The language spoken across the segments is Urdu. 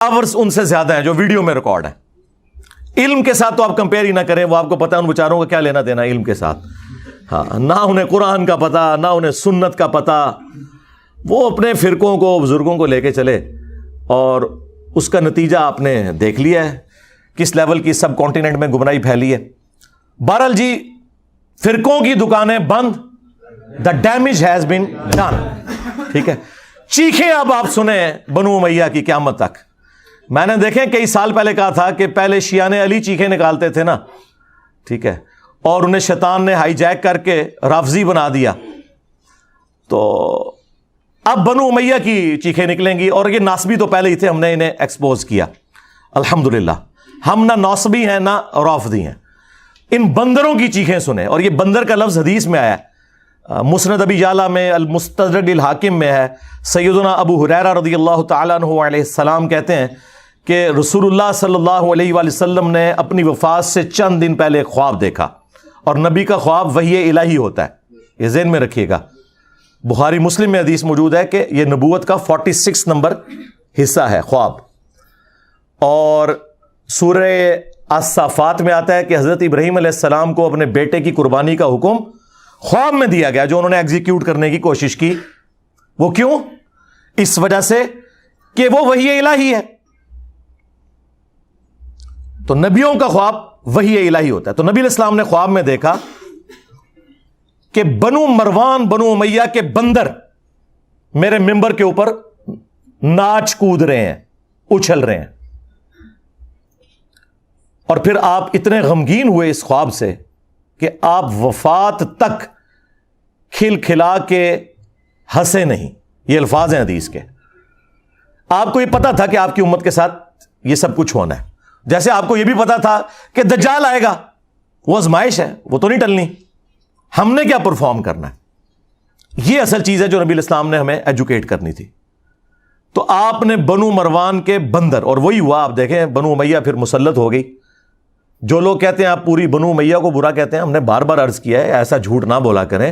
آورز ان سے زیادہ ہیں جو ویڈیو میں ریکارڈ ہیں. علم کے ساتھ تو آپ کمپیئر ہی نہ کریں, وہ آپ کو پتا ہے ان بیچاروں کا کیا لینا دینا علم کے ساتھ. ہاں, نہ انہیں قرآن کا پتا, نہ انہیں سنت کا پتا. وہ اپنے فرقوں کو, بزرگوں کو لے کے چلے, اور اس کا نتیجہ آپ نے دیکھ لیا ہے کس لیول کی سب کانٹیننٹ میں گمراہی پھیلی ہے. بہرحال جی, فرقوں کی دکانیں بند, the damage has been done. ٹھیک ہے, چیخیں اب آپ سنیں بنو امیہ کی قیامت تک. میں نے دیکھیں کئی سال پہلے کہا تھا کہ پہلے شیعان علی چیخیں نکالتے تھے نا, ٹھیک ہے, اور انہیں شیطان نے ہائی جیک کر کے رافضی بنا دیا. تو اب بنو امیہ کی چیخیں نکلیں گی, اور یہ ناصبی تو پہلے ہی تھے, ہم نے انہیں ایکسپوز کیا الحمدللہ. ہم نہ ناصبی ہیں نہ رافضی ہیں. ان بندروں کی چیخیں سنیں, اور یہ بندر کا لفظ حدیث میں آیا ہے, مسند ابی یعلا میں, المستدرک الحاکم میں ہے. سیدنا ابو ہریرہ رضی اللہ تعالیٰ عنہ علیہ السلام کہتے ہیں کہ رسول اللہ صلی اللہ علیہ وآلہ وسلم نے اپنی وفات سے چند دن پہلے ایک خواب دیکھا, اور نبی کا خواب وحی الہی ہوتا ہے, یہ ذہن میں رکھیے گا. بخاری مسلم میں حدیث موجود ہے کہ یہ نبوت کا 46 نمبر حصہ ہے خواب. اور سورہ الصافات میں آتا ہے کہ حضرت ابراہیم علیہ السلام کو اپنے بیٹے کی قربانی کا حکم خواب میں دیا گیا, جو انہوں نے ایگزیکیوٹ کرنے کی کوشش کی. وہ کیوں؟ اس وجہ سے کہ وہ وحی الہی ہے. تو نبیوں کا خواب وحی الہی ہوتا ہے. تو نبی علیہ السلام نے خواب میں دیکھا کہ بنو مروان, بنو امیہ کے بندر میرے ممبر کے اوپر ناچ کود رہے ہیں, اچھل رہے ہیں. اور پھر آپ اتنے غمگین ہوئے اس خواب سے کہ آپ وفات تک کھل کھلا کے ہنسے نہیں. یہ الفاظ ہیں حدیث کے. آپ کو یہ پتا تھا کہ آپ کی امت کے ساتھ یہ سب کچھ ہونا ہے, جیسے آپ کو یہ بھی پتا تھا کہ دجال آئے گا, وہ آزمائش ہے, وہ تو نہیں ٹلنی, ہم نے کیا پرفارم کرنا ہے. یہ اصل چیز ہے جو نبی الاسلام نے ہمیں ایجوکیٹ کرنی تھی. تو آپ نے بنو مروان کے بندر, اور وہی ہوا. آپ دیکھیں بنو امیہ پھر مسلط ہو گئی. جو لوگ کہتے ہیں آپ پوری بنو امیہ کو برا کہتے ہیں, ہم نے بار بار عرض کیا ہے ایسا جھوٹ نہ بولا کریں.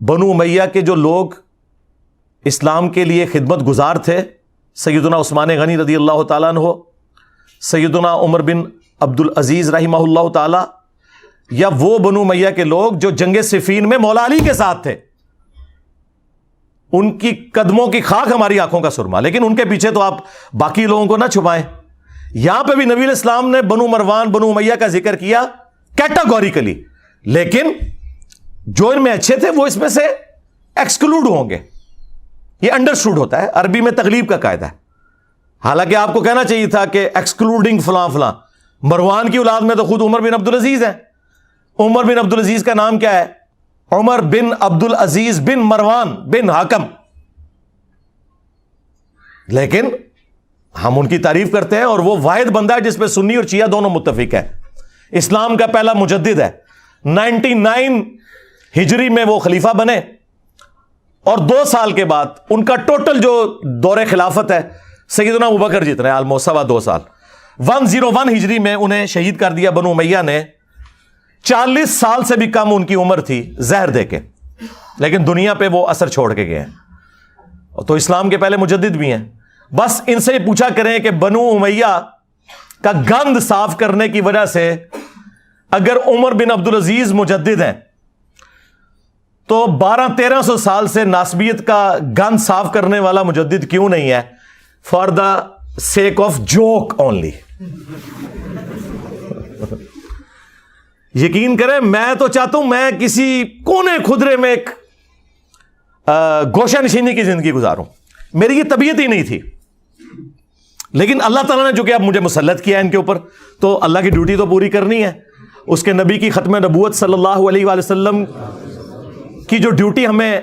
بنو امیہ کے جو لوگ اسلام کے لیے خدمت گزار تھے, سیدنا عثمان غنی رضی اللہ تعالیٰ عنہ, سیدنا عمر بن عبد العزیز رحمہ اللہ تعالی, یا وہ بنو امیہ کے لوگ جو جنگ صفین میں مولا علی کے ساتھ تھے, ان کی قدموں کی خاک ہماری آنکھوں کا سرما. لیکن ان کے پیچھے تو آپ باقی لوگوں کو نہ چھپائیں. یہاں پہ بھی نبی علیہ السلام نے بنو مروان, بنو امیہ کا ذکر کیا کیٹاگوریکلی, لیکن جو ان میں اچھے تھے وہ اس میں سے ایکسکلوڈ ہوں گے. یہ انڈرسٹوڈ ہوتا ہے, عربی میں تغلیب کا قاعدہ ہے. حالانکہ آپ کو کہنا چاہیے تھا کہ ایکسکلوڈنگ فلاں فلاں. مروان کی اولاد میں تو خود عمر بن عبد العزیز ہیں. عمر بن عبد العزیز کا نام کیا ہے؟ عمر بن عبد العزیز بن مروان بن حاکم. لیکن ہم ان کی تعریف کرتے ہیں, اور وہ واحد بندہ ہے جس پہ سنی اور شیعہ دونوں متفق ہے. اسلام کا پہلا مجدد ہے. 99 ہجری میں وہ خلیفہ بنے, اور 2 سال کے بعد ان کا ٹوٹل جو دور خلافت ہے سیدنا ابوبکر جتنے, آلموسٹ 2.25 سال, 101 ہجری میں انہیں شہید کر دیا بنو امیہ نے. 40 سال سے بھی کم ان کی عمر تھی زہر دے کے, لیکن دنیا پہ وہ اثر چھوڑ کے گئے ہیں. تو اسلام کے پہلے مجدد بھی ہیں. بس ان سے پوچھا کریں کہ بنو امیہ کا گند صاف کرنے کی وجہ سے اگر عمر بن عبد العزیز مجدد ہیں, تو 1200-1300 سال سے ناسبیت کا گند صاف کرنے والا مجدد کیوں نہیں ہے؟ For the sake of joke only. یقین کریں, میں تو چاہتا ہوں میں کسی کونے خدرے میں ایک گوشہ نشینی کی زندگی گزاروں. میری یہ طبیعت ہی نہیں تھی, لیکن اللہ تعالیٰ نے جو کہ اب مجھے مسلط کیا ہے ان کے اوپر, تو اللہ کی ڈیوٹی تو پوری کرنی ہے. اس کے نبی کی ختم نبوت صلی اللہ علیہ وآلہ وسلم کی جو ڈیوٹی ہمیں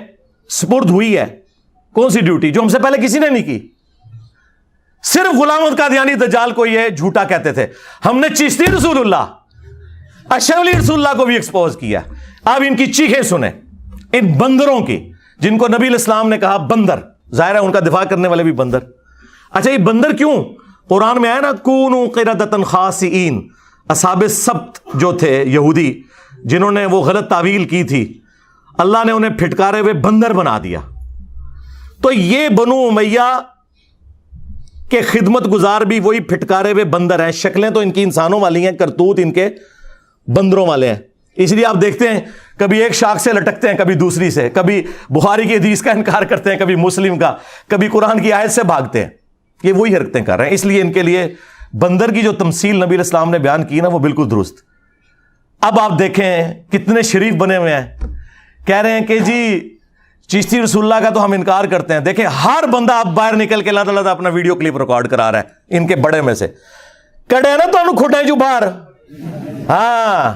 سپرد ہوئی ہے, کون سی ڈیوٹی جو ہم سے پہلے کسی نے نہیں کی. صرف غلام احمد قادیانی دجال کو یہ جھوٹا کہتے تھے. ہم نے چشتی رسول اللہ, اشرف علی رسول اللہ کو بھی ایکسپوز کیا. اب ان کی چیخیں سنیں, ان بندروں کی, جن کو نبی علیہ السلام نے کہا بندر. ظاہر ہے ان کا دفاع کرنے والے بھی بندر. اچھا, یہ بندر کیوں؟ قرآن میں آیا نا, کونوا قردۃ خاسئین. اصحاب السبت جو تھے یہودی, جنہوں نے وہ غلط تعویل کی تھی, اللہ نے انہیں پھٹکارے ہوئے بندر بنا دیا. تو یہ بنو امیہ کہ خدمت گزار بھی وہی پھٹکارے ہوئے بندر ہیں. شکلیں تو ان کی انسانوں والی ہیں, کرتوت ان کے بندروں والے ہیں. اس لیے آپ دیکھتے ہیں کبھی ایک شاخ سے لٹکتے ہیں, کبھی دوسری سے, کبھی بخاری کی حدیث کا انکار کرتے ہیں, کبھی مسلم کا, کبھی قرآن کی آیت سے بھاگتے ہیں. یہ وہی حرکتیں کر رہے ہیں. اس لیے ان کے لیے بندر کی جو تمثیل نبی علیہ السلام نے بیان کی نا, وہ بالکل درست. اب آپ دیکھیں کتنے شریف بنے ہوئے ہیں, کہہ رہے ہیں کہ جی چشتی رسول اللہ کا تو ہم انکار کرتے ہیں. دیکھیں ہر بندہ اب باہر نکل کے اللہ تعالیٰ اپنا ویڈیو کلپ ریکارڈ کرا رہا ہے ان کے بڑے میں سے. کڑے نا تو کھٹے جو باہر, ہاں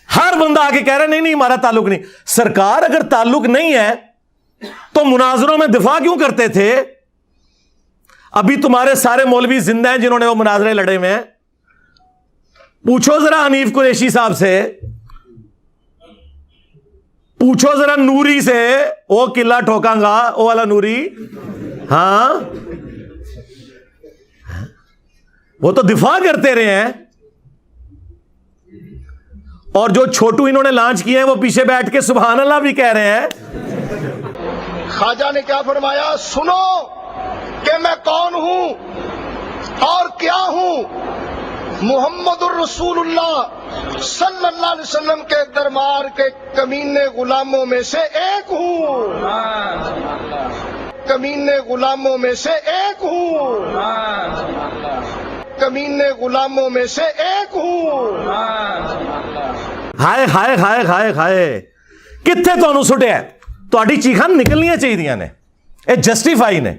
ہر بندہ آ کے کہہ رہا ہے نہیں ہمارا تعلق نہیں. سرکار اگر تعلق نہیں ہے تو مناظروں میں دفاع کیوں کرتے تھے؟ ابھی تمہارے سارے مولوی زندہ ہیں جنہوں نے وہ مناظرے لڑے ہوئے ہیں. پوچھو ذرا حنیف قریشی صاحب سے, پوچھو ذرا نوری سے, وہ قلعہ ٹھوکاں گا وہ والا نوری, ہاں وہ تو دفاع کرتے رہے ہیں. اور جو چھوٹو انہوں نے لانچ کیے ہیں وہ پیچھے بیٹھ کے سبحان اللہ بھی کہہ رہے ہیں. خواجہ نے کیا فرمایا؟ سنو کہ میں کون ہوں اور کیا ہوں. محمد الرسول اللہ صلی اللہ علیہ وسلم کے دربار کے کمینے غلاموں میں سے ایک ہوں. کمینے غلاموں میں سے ایک ہوں. کمینے غلاموں میں سے ایک ہوں. ہائے ہائے ہائے ہائے ہائے, کتنے تو سٹے ہے تہاڈی چیخاں نکلنیاں چاہیے نے, اے جسٹیفائی نے.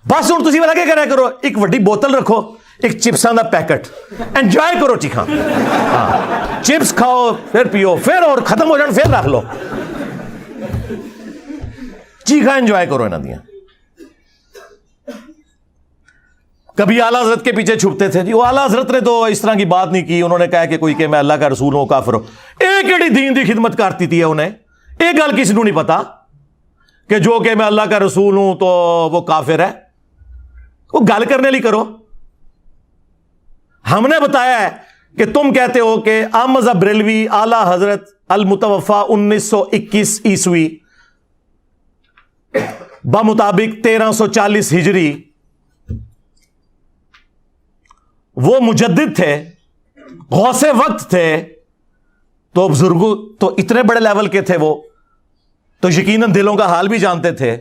بس ہوں تسی والا کیا کرا کرو, ایک وڈی بوتل رکھو, ایک چپساں دا پیکٹ, انجوائے کرو چیخاں. چپس کھاؤ پھر پیو, پھر اور ختم ہو جان پھر رکھ لو. چیخاں انجوائے کرو انہاں دیاں. کبھی اعلیٰ حضرت کے پیچھے چھپتے تھے جی, وہ اعلیٰ حضرت نے تو اس طرح کی بات نہیں کی, انہوں نے کہا کہ کوئی کہ میں اللہ کا رسول ہوں کافر ہوں. ایک ایڑی دین دی خدمت کرتی تھی انہیں, ایک گل کسی کو نہیں پتا کہ جو کہ میں اللہ کا رسول ہوں تو وہ کافر ہے. وہ گل کرنے لی کرو. ہم نے بتایا ہے کہ تم کہتے ہو کہ احمد بریلوی اعلیٰ حضرت المتوفا 1921 عیسوی بمطابق 1340 ہجری وہ مجدد تھے, غوث وقت تھے. تو بزرگوں تو اتنے بڑے لیول کے تھے وہ, تو یقیناً دلوں کا حال بھی جانتے تھے.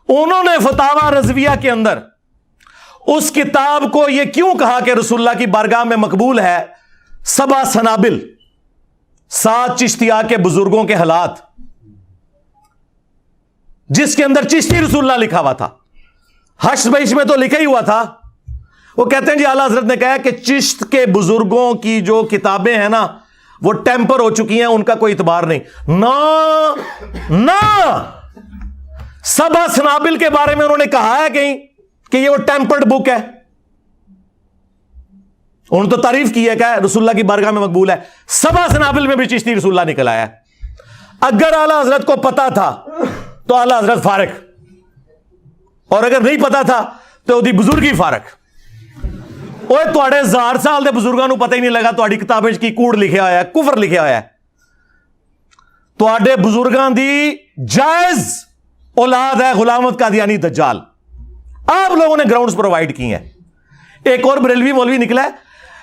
انہوں نے فتاوی رضویہ کے اندر اس کتاب کو یہ کیوں کہا کہ رسول اللہ کی بارگاہ میں مقبول ہے, 7 سنابل 7 چشتیہ کے بزرگوں کے حالات, جس کے اندر چشتی رسول اللہ لکھا ہوا تھا. حشر بہش میں تو لکھا ہی ہوا تھا. وہ کہتے ہیں جی اعلیٰ حضرت نے کہا کہ چشت کے بزرگوں کی جو کتابیں ہیں نا وہ ٹیمپر ہو چکی ہیں, ان کا کوئی اعتبار نہیں. نہ 7 سنابل کے بارے میں انہوں نے کہا ہے کہیں کہ یہ وہ ٹیمپرڈ بک ہے. انہوں نے تو تعریف کی ہے کہ رسول اللہ کی بارگاہ میں مقبول ہے. 7 سنابل میں بھی چشتی رسول اللہ نکل آیا ہے. اگر اعلیٰ حضرت کو پتا تھا تو اعلیٰ حضرت فارغ, اور اگر نہیں پتا تھا تو دی بزرگی فارغ. اوے تواڈے 1000 سال دے بزرگاں نو پتہ ہی نہیں لگا تواڈی کتابیں کی کوڑ لکھیا ہوا ہے, کفر لکھیا ہوا ہے. تواڈے بزرگاں دی جائز اولاد ہے غلامت قادیانی دجال. آپ لوگوں نے گراؤنڈز پرووائڈ کی ہیں. ایک اور بریلوی مولوی نکلا ہے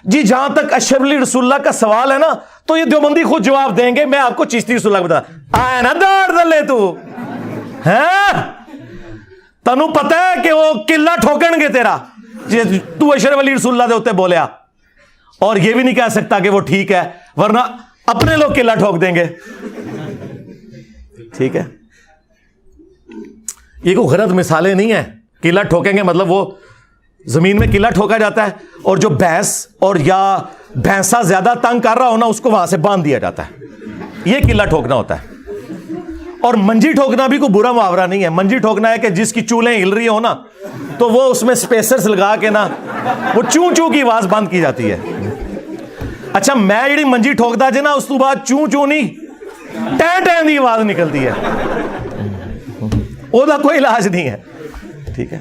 جی, جہاں تک اشرف علی رسول اللہ کا سوال ہے نا تو یہ دیوبندی خود جواب دیں گے, میں آپ کو چشتی رسول اللہ بتا آیا نا داڑ دلے تو تنو پتہ ہے کہ وہ قلعہ ٹھوکن گے تیرا, تو اشرف علی رسول اللہ دے ہوتے بولیا, اور یہ بھی نہیں کہہ سکتا کہ وہ ٹھیک ہے ورنہ اپنے لوگ قلعہ ٹھوک دیں گے. ٹھیک ہے, یہ کوئی غلط مثالیں نہیں ہیں. قلعہ ٹھوکیں گے مطلب وہ زمین میں قلعہ ٹھوکا جاتا ہے, اور جو بھینس اور یا بھینسا زیادہ تنگ کر رہا ہو نا اس کو وہاں سے باندھ دیا جاتا ہے, یہ قلعہ ٹھوکنا ہوتا ہے. اور منجی ٹھوکنا بھی کوئی برا محاورہ نہیں ہے. منجی ٹھوکنا ہے کہ جس کی چولیں ہل رہی ہو نا تو وہ اس میں سپیسرز لگا کے نا وہ چوں چوں کی آواز بند کی جاتی ہے. اچھا میں جڑی منجی ٹھوکتا جی نا اس تو بعد چوں چوں نہیں ٹین ٹین دی آواز نکلتی ہے, وہ کوئی علاج نہیں ہے. ٹھیک ہے.